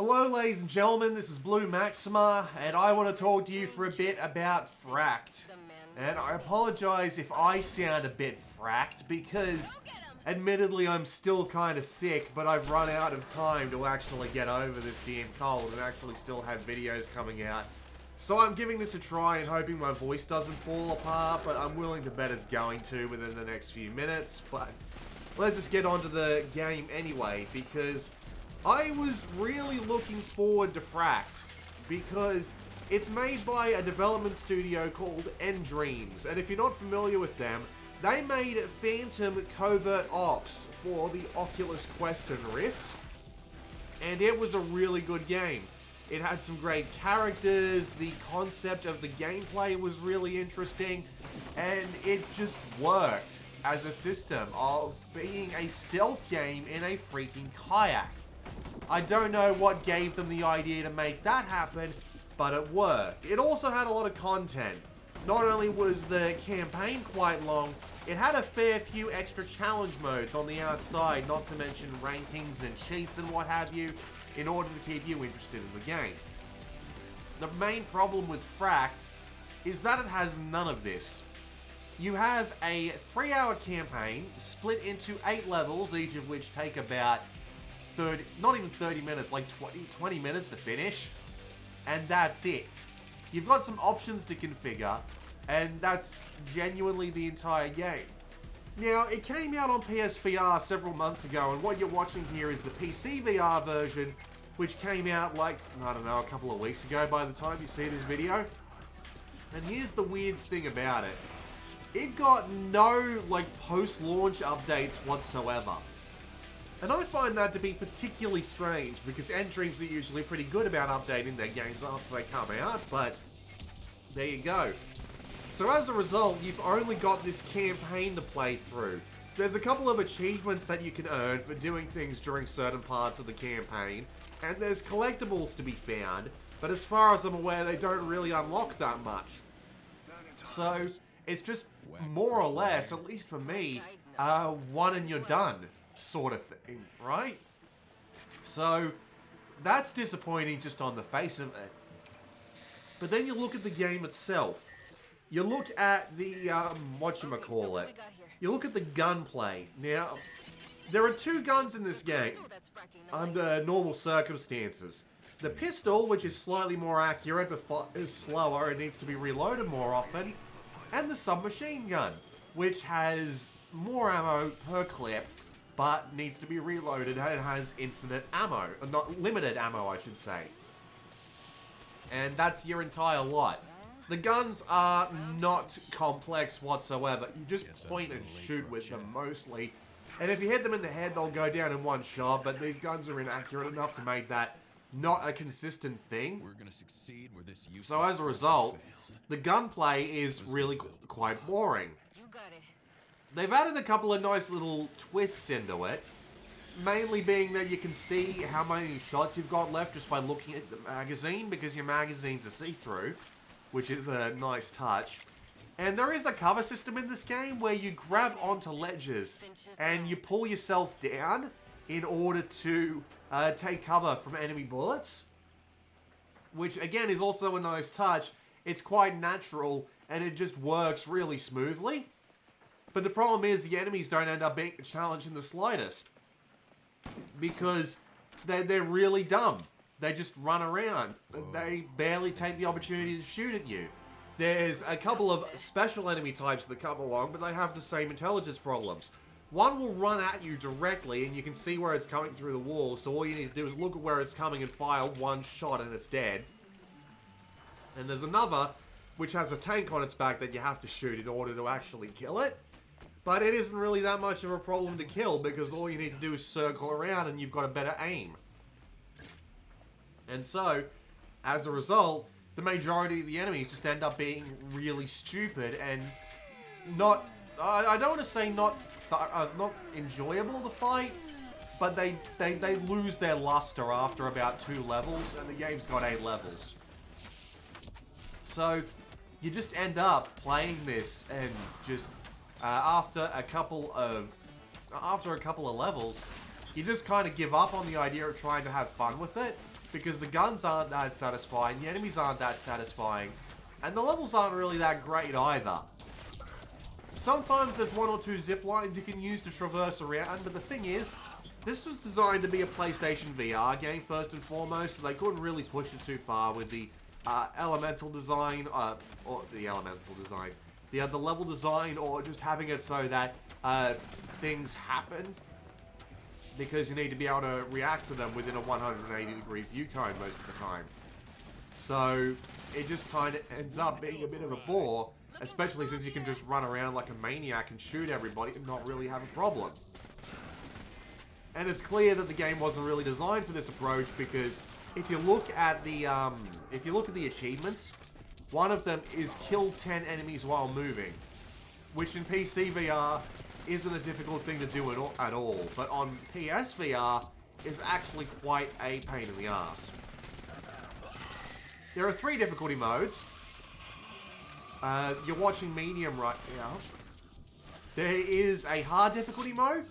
Hello ladies and gentlemen, this is Blue Maxima, and I want to talk to you for a bit about Fracked. And I apologize if I sound a bit fracked, because admittedly I'm still kind of sick, but I've run out of time to actually get over this damn cold and actually still have videos coming out. So I'm giving this a try and hoping my voice doesn't fall apart, but I'm willing to bet it's going to within the next few minutes. But let's just get onto the game anyway, because I was really looking forward to Fracked, because it's made by a development studio called Dreams, and if you're not familiar with them, they made Phantom Covert Ops for the Oculus Quest and Rift, and it was a really good game. It had some great characters, the concept of the gameplay was really interesting, and it just worked as a system of being a stealth game in a freaking kayak. I don't know what gave them the idea to make that happen, but it worked. It also had a lot of content. Not only was the campaign quite long, it had a fair few extra challenge modes on the outside, not to mention rankings and cheats and what have you, in order to keep you interested in the game. The main problem with Fracked is that it has none of this. You have a 3-hour campaign split into 8 levels, each of which take about 30, not even 30 minutes, like 20 minutes to finish, and that's it. You've got some options to configure, and that's genuinely the entire game. Now, it came out on PSVR several months ago, and what you're watching here is the PC VR version, which came out like, I don't know, a couple of weeks ago by the time you see this video. And here's the weird thing about it. It got no, like, post-launch updates whatsoever. And I find that to be particularly strange, because Dreams are usually pretty good about updating their games after they come out, but there you go. So as a result, you've only got this campaign to play through. There's a couple of achievements that you can earn for doing things during certain parts of the campaign, and there's collectibles to be found, but as far as I'm aware, they don't really unlock that much. So it's just more or less, at least for me, one and you're done sort of thing, right? So that's disappointing just on the face of it. But then you look at the game itself. You look at the, whatchamacallit. You look at the gunplay. Now, there are 2 guns in this game under normal circumstances. The pistol, which is slightly more accurate but is slower and needs to be reloaded more often. And the submachine gun, which has more ammo per clip, but needs to be reloaded and it has infinite ammo. Not limited ammo, I should say. And that's your entire lot. The guns are not complex whatsoever. You just point and shoot with them mostly. And if you hit them in the head, they'll go down in one shot, but these guns are inaccurate enough to make that not a consistent thing. So as a result, the gunplay is really quite boring. They've added a couple of nice little twists into it, mainly being that you can see how many shots you've got left just by looking at the magazine, because your magazines are see-through, which is a nice touch. And there is a cover system in this game where you grab onto ledges and you pull yourself down in order to take cover from enemy bullets, which again is also a nice touch. It's quite natural and it just works really smoothly. But the problem is the enemies don't end up being a challenge in the slightest, because they're really dumb. They just run around. They barely take the opportunity to shoot at you. There's a couple of special enemy types that come along, but they have the same intelligence problems. One will run at you directly, and you can see where it's coming through the wall, so all you need to do is look at where it's coming and fire one shot and it's dead. And there's another, which has a tank on its back that you have to shoot in order to actually kill it. But it isn't really that much of a problem to kill, because all you need to do is circle around and you've got a better aim. And so, as a result, the majority of the enemies just end up being really stupid and not, I don't want to say not enjoyable to fight, but they lose their luster after about 2 levels, and the game's got 8 levels. So, you just end up playing this and just after a couple of levels, you just kind of give up on the idea of trying to have fun with it, because the guns aren't that satisfying, the enemies aren't that satisfying, and the levels aren't really that great either. Sometimes there's one or two zip lines you can use to traverse around, but the thing is, this was designed to be a PlayStation VR game first and foremost, so they couldn't really push it too far with the elemental design, or the elemental design, the level design, or just having it so that things happen, because you need to be able to react to them within a 180-degree view cone most of the time. So it just kind of ends up being a bit of a bore, especially since you can just run around like a maniac and shoot everybody and not really have a problem. And it's clear that the game wasn't really designed for this approach, because if you look at the achievements, one of them is kill 10 enemies while moving, which in PC VR isn't a difficult thing to do at all, but on PS VR is actually quite a pain in the ass. There are 3 difficulty modes. You're watching medium right now. There is a hard difficulty mode,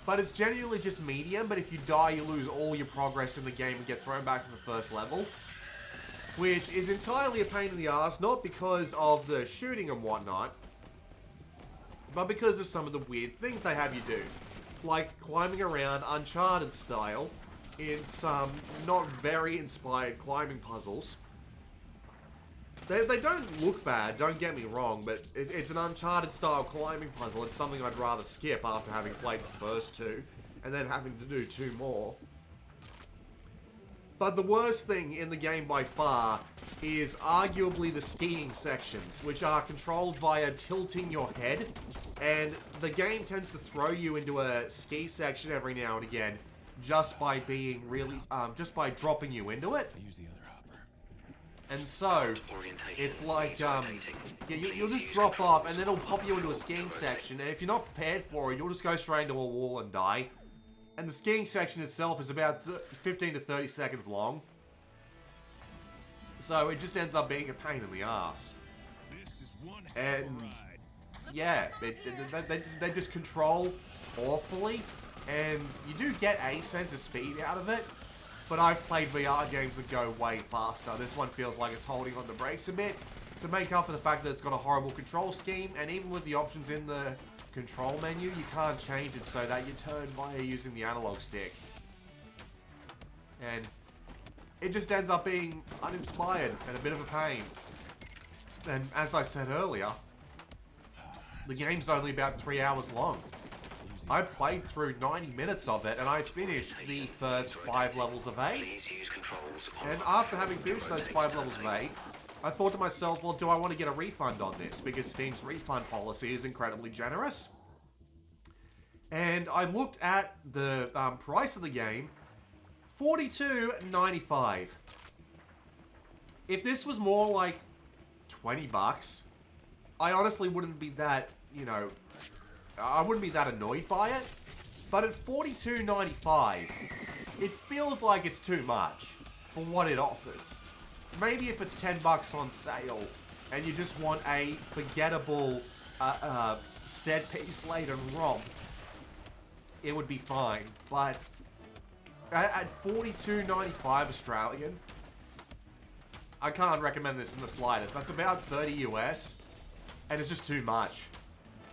but it's genuinely just medium, but if you die, you lose all your progress in the game and get thrown back to the first level, which is entirely a pain in the ass, not because of the shooting and whatnot, but because of some of the weird things they have you do, like climbing around Uncharted style in some not very inspired climbing puzzles. They don't look bad, don't get me wrong, but it's an Uncharted style climbing puzzle. It's something I'd rather skip after having played the first 2 and then having to do 2 more. But the worst thing in the game by far is arguably the skiing sections, which are controlled via tilting your head, and the game tends to throw you into a ski section every now and again just by being really, just by dropping you into it. And so, it's like, you'll just drop off and then it'll pop you into a skiing section, and if you're not prepared for it, you'll just go straight into a wall and die. And the skiing section itself is about 15 to 30 seconds long. So it just ends up being a pain in the ass. And yeah, they just control awfully, and you do get a sense of speed out of it. But I've played VR games that go way faster. This one feels like it's holding on the brakes a bit to make up for the fact that it's got a horrible control scheme, and even with the options in the control menu, you can't change it so that you turn via using the analog stick. And it just ends up being uninspired and a bit of a pain. And as I said earlier, the game's only about 3 hours long. I played through 90 minutes of it, and I finished the first 5 levels of 8. And after having finished those 5 levels of 8, I thought to myself, well, do I want to get a refund on this? Because Steam's refund policy is incredibly generous. And I looked at the price of the game, $42.95. If this was more like 20 bucks, I honestly wouldn't be that, you know, I wouldn't be that annoyed by it. But at $42.95, it feels like it's too much for what it offers. Maybe if it's 10 bucks on sale and you just want a forgettable set piece laden romp, it would be fine. But at $42.95 Australian, I can't recommend this in the slightest. That's about 30 US, and it's just too much.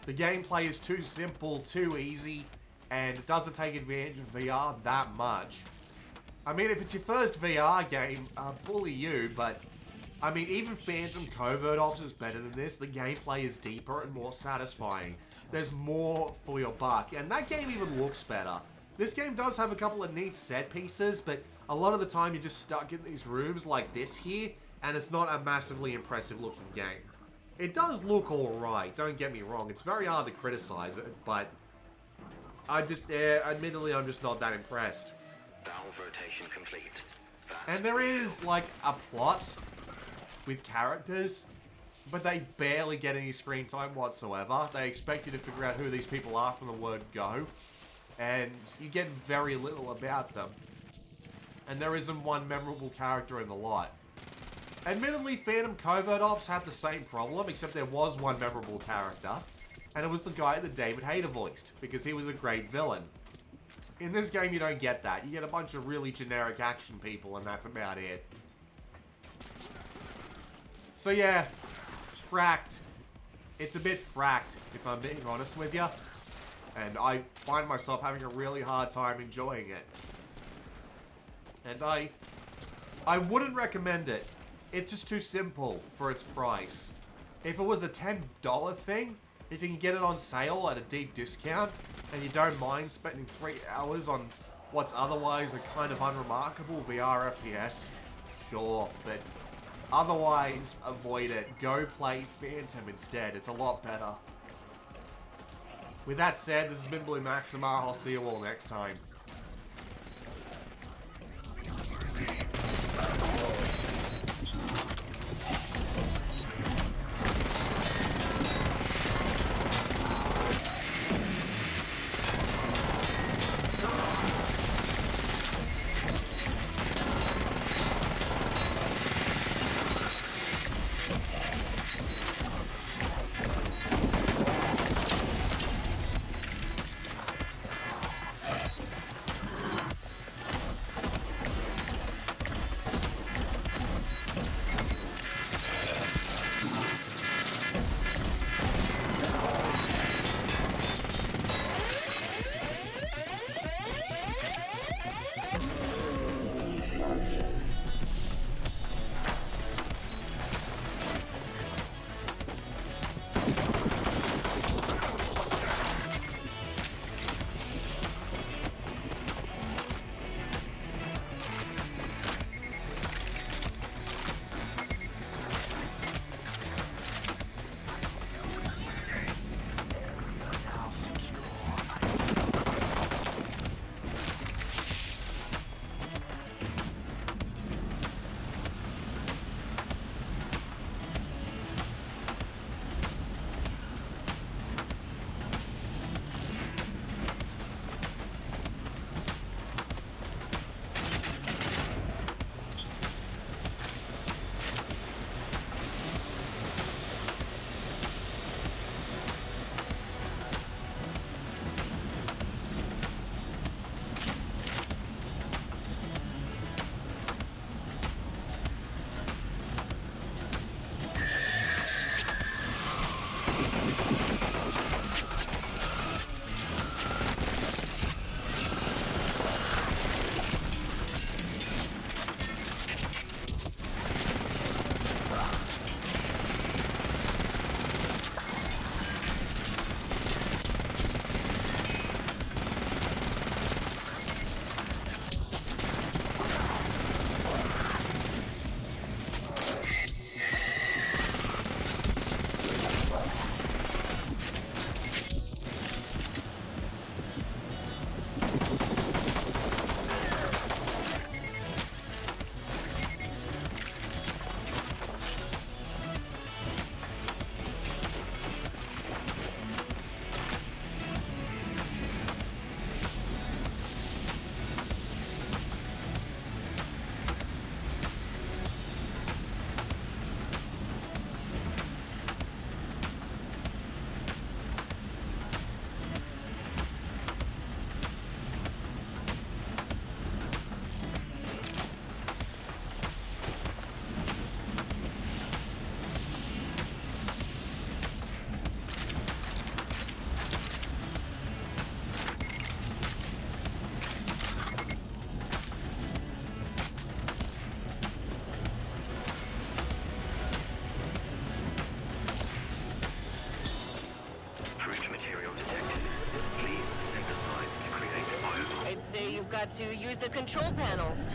The gameplay is too simple, too easy, and it doesn't take advantage of VR that much. I mean, if it's your first VR game, bully you, but I mean, even Phantom Covert Ops is better than this. The gameplay is deeper and more satisfying. There's more for your buck, and that game even looks better. This game does have a couple of neat set pieces, but a lot of the time you're just stuck in these rooms like this here, and it's not a massively impressive looking game. It does look alright, don't get me wrong. It's very hard to criticize it, but admittedly, I'm just not that impressed. Valve rotation complete. And there is, like, a plot with characters, but they barely get any screen time whatsoever. They expect you to figure out who these people are from the word go, and you get very little about them. And there isn't one memorable character in the lot. Admittedly, Phantom Covert Ops had the same problem, except there was one memorable character, and it was the guy that David Hayter voiced, because he was a great villain. In this game, you don't get that. You get a bunch of really generic action people, and that's about it. So yeah, Fracked. It's a bit fracked, if I'm being honest with you. And I find myself having a really hard time enjoying it. And I wouldn't recommend it. It's just too simple for its price. If it was a $10 thing, if you can get it on sale at a deep discount, and you don't mind spending 3 hours on what's otherwise a kind of unremarkable VR FPS, sure, but otherwise, avoid it. Go play Phantom instead. It's a lot better. With that said, this has been Blue Maxima. I'll see you all next time. You've got to use the control panels.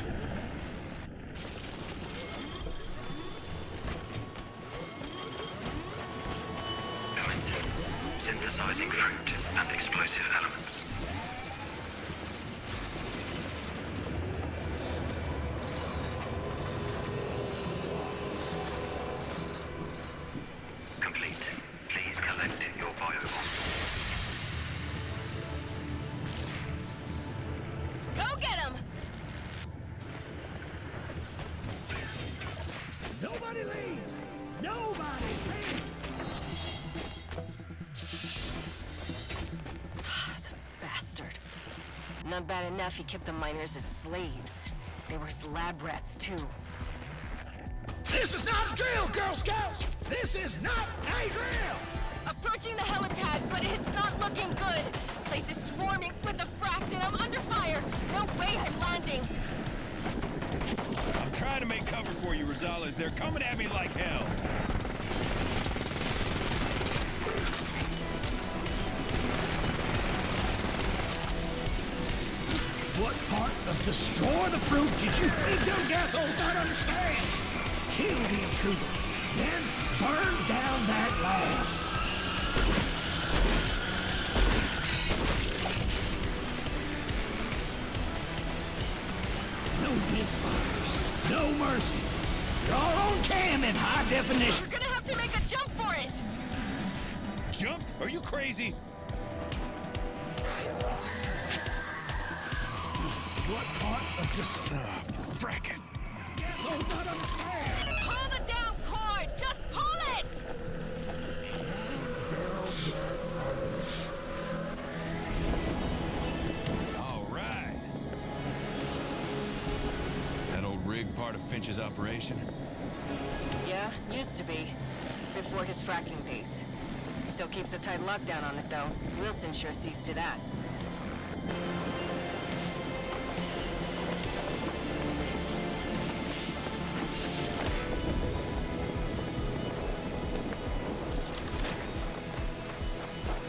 Synthesizing fruit and explosive elements. Complete. Please collect your biobomb. Go get him! Not bad enough he kept the miners as slaves. They were his lab rats, too. This is not a drill, Girl Scouts! This is not a drill! Approaching the helipad, but it's not looking good. Place is swarming with the Fracked and I'm under fire. No way I'm landing. I'm trying to make cover for you, Rosales. They're coming at me like hell. What part of destroy the fruit did you think them assholes not understand? Kill the intruder, then burn down that lab. No misfires, no mercy. You're all on cam in high definition. We're gonna have to make a jump for it. Jump? Are you crazy? What part of just Fracked. assholes not understand? Pull the damn cord. Just pull it. All right. That old rig part of Finch's operation? Yeah, used to be. Before his fracking days. Still keeps a tight lockdown on it, though. Wilson sure sees to that.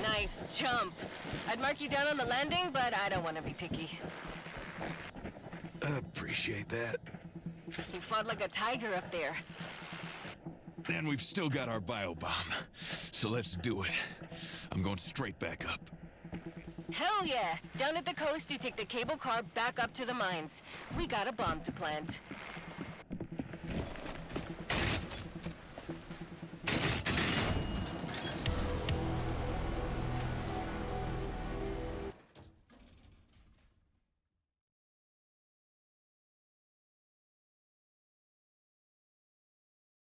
Nice jump. I'd mark you down on the landing, but I don't want to be picky. Appreciate that. You fought like a tiger up there. And we've still got our biobomb. So let's do it. I'm going straight back up. Hell yeah! Down at the coast, you take the cable car back up to the mines. We got a bomb to plant.